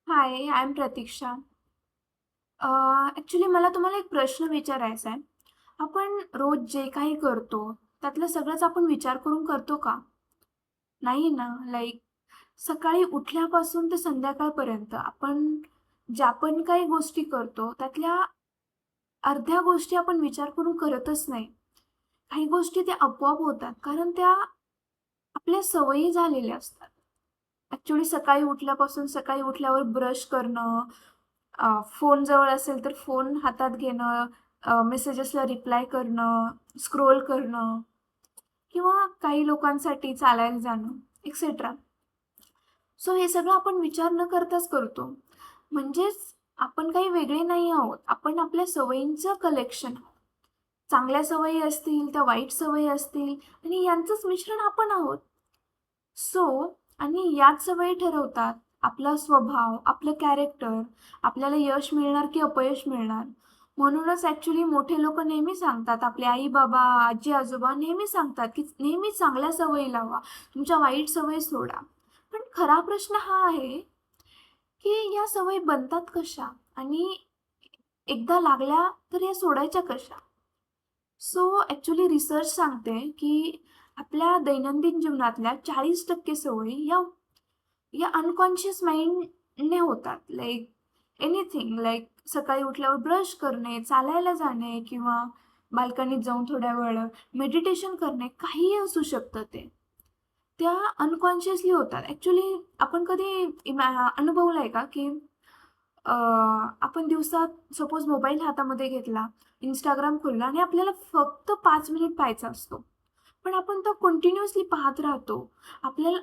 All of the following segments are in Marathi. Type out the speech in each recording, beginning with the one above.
High, I am Pratiksha. Actually मला तुम्हाला एक प्रश्न विचारायचा आहे. आपण रोज जे काही करतो, त्यातलं सगळंच आपण विचार करून करतो का? नाही ना. लाइक सकाळी उठल्यापासून ते संध्याकाळपर्यंत आपण ज्या पण काही गोष्टी करतो, त्यातल्या अर्ध्या गोष्टी आपण विचार करून करतच नाही. काही गोष्टी त्या आपोआप होतात, कारण त्या आपल्या सवयी झालेल्या असतात. ॲक्चुअली सकाळी उठल्यावर ब्रश करणं, फोन जवळ असेल तर फोन हातात घेणं, मेसेजेसला रिप्लाय करणं, स्क्रोल करणं किंवा काही लोकांसाठी चालायला जाणं, एक्सेट्रा. सो हे सगळं आपण विचार न करताच करतो. म्हणजेच आपण काही वेगळे नाही आहोत. आपण आपल्या सवयींचं कलेक्शन आहोत. चांगल्या सवयी असतील, त्या वाईट सवयी असतील आणि यांचंच मिश्रण आपण आहोत. सो आणि याच सवयी ठरवतात आपला स्वभाव, आपलं कॅरेक्टर, आपल्याला यश मिळणार की अपयश मिळणार. म्हणूनच ॲक्चुअली मोठे लोकं नेहमी सांगतात, आपले आई-बाबा, आजी-आजोबा नेहमी सांगतात, की नेहमी चांगल्या सवयी लावा, तुमच्या वाईट सवयी सोडा. पण खरा प्रश्न हा आहे, की या सवयी बनतात कशा? आणि एकदा लागल्या तर या सोडायच्या कशा? सो ॲक्चुअली रिसर्च सांगते, की आपल्या दैनंदिन जीवनातल्या 40% सवयी या अनकॉन्शियस माइंडने होतात. लाइक एनिथिंग लाइक सकाळी उठल्यावर ब्रश करणे, चालायला जाणे किंवा बाल्कनीत जाऊन थोड्या वेळ मेडिटेशन करणे, काहीही असू शकतं ते. त्या अनकॉन्शियसली होतात. ॲक्चुअली आपण कधी अनुभवलंय का, की आपण दिवसात सपोज मोबाईल हातामध्ये घेतला, Instagram खोलला आणि आपल्याला फक्त 5 मिनिट पाहायचा असतो. पण आपण तो कंटिन्युअसली पाहत राहतो.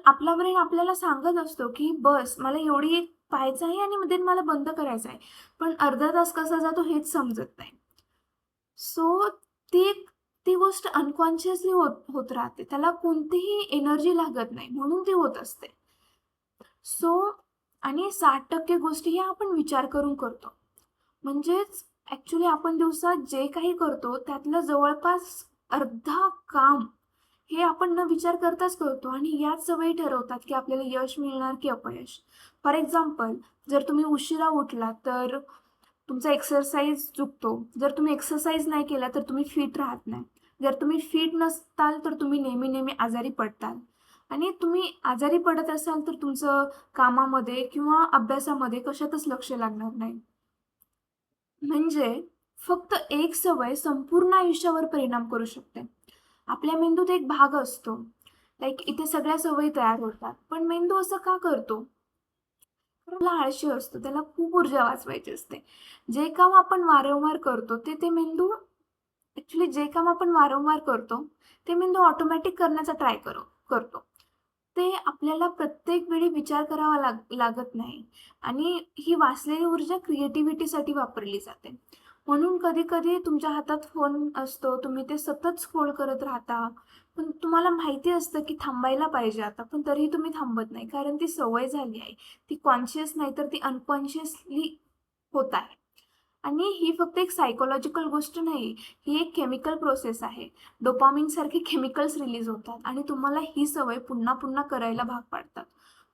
आपला ब्रेन आपल्याला सांगत असतो, की बस मला एवढी पाहायचं आहे आणि देन मला बंद करायचं आहे. पण अर्धा तास कसा जातो हेच समजत नाही. सो ती ती गोष्ट अनकॉन्शियसली होत होत राहते. त्याला कोणतीही एनर्जी लागत नाही म्हणून ती होत असते. सो आणि 60% गोष्टी ह्या आपण विचार करून करतो. म्हणजेच ॲक्चुअली आपण दिवसात जे काही करतो त्यातलं जवळपास अर्धा काम हे आपण न विचार करताच करतो आणि याच सवयी ठरवतात, की आपल्याला यश मिळणार की अपयश. फॉर एक्झाम्पल, जर तुम्ही उशिरा उठलात तर तुमचा एक्सरसाइज चुकतो. जर तुम्ही एक्सरसाइज नाही केला तर तुम्ही फिट राहत नाही. जर तुम्ही फिट नसताल तर तुम्ही नेहमी-नेहमी आजारी पडताल आणि तुम्ही आजारी पडत असाल तर तुमचं कामामध्ये किंवा अभ्यासामध्ये कशातच लक्ष लागणार नाही. म्हणजे फक्त एक सवय संपूर्ण आयुष्यावर परिणाम करू शकते. आपल्या मेंदूत एक भाग असतो. लाइक इथे सगळ्या सवयी तयार होतात. पण मेंदू असं का करतो? कारण आळशी असतो. त्याला खूप ऊर्जा वाचवायची असते. जे काम आपण वारंवार करतो ते मेंदू ॲक्चुअली जे काम आपण वारंवार करतो, ते मेंदू ऑटोमॅटिक करण्याचा ट्राय करतो. ते आपल्याला प्रत्येक वेळी विचार करावा लागत नाही आणि ही वाचलेली ऊर्जा क्रिएटिव्हिटीसाठी वापरली जाते. म्हणून कधी-कधी तुमच्या हातात फोन असतो, तुम्ही ते सतत स्क्रोल करत राहता. पण तुम्हाला माहिती असतं की थांबायला पाहिजे आता, पण तरीही तुम्ही थांबत नाही. कारण ती सवय झाली आहे. ती कॉन्शियस नाही तर ती अनकॉन्शियसली होत आहे. आणि ही फक्त एक सायकॉलॉजिकल गोष्ट नाही, ही एक केमिकल प्रोसेस आहे. डोपामाइनसारखे केमिकल्स रिलीज होतात आणि तुम्हाला ही सवय पुन्हा-पुन्हा करायला भाग पाडतात.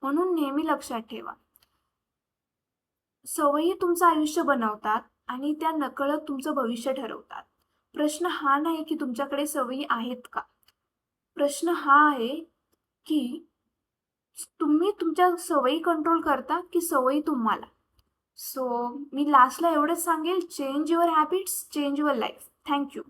म्हणून नेहमी लक्षात ठेवा, सवयी तुमचं आयुष्य बनवतात आणि त्या नकळत तुमचं भविष्य ठरवतात. प्रश्न हा नाही की तुमच्याकडे सवयी आहेत का? प्रश्न हा आहे की तुम्ही तुमच्या सवयी कंट्रोल करता की सवयी तुम्हाला? सो मी लास्टला एवढंच सांगेल, change your habits, change your life. Thank you.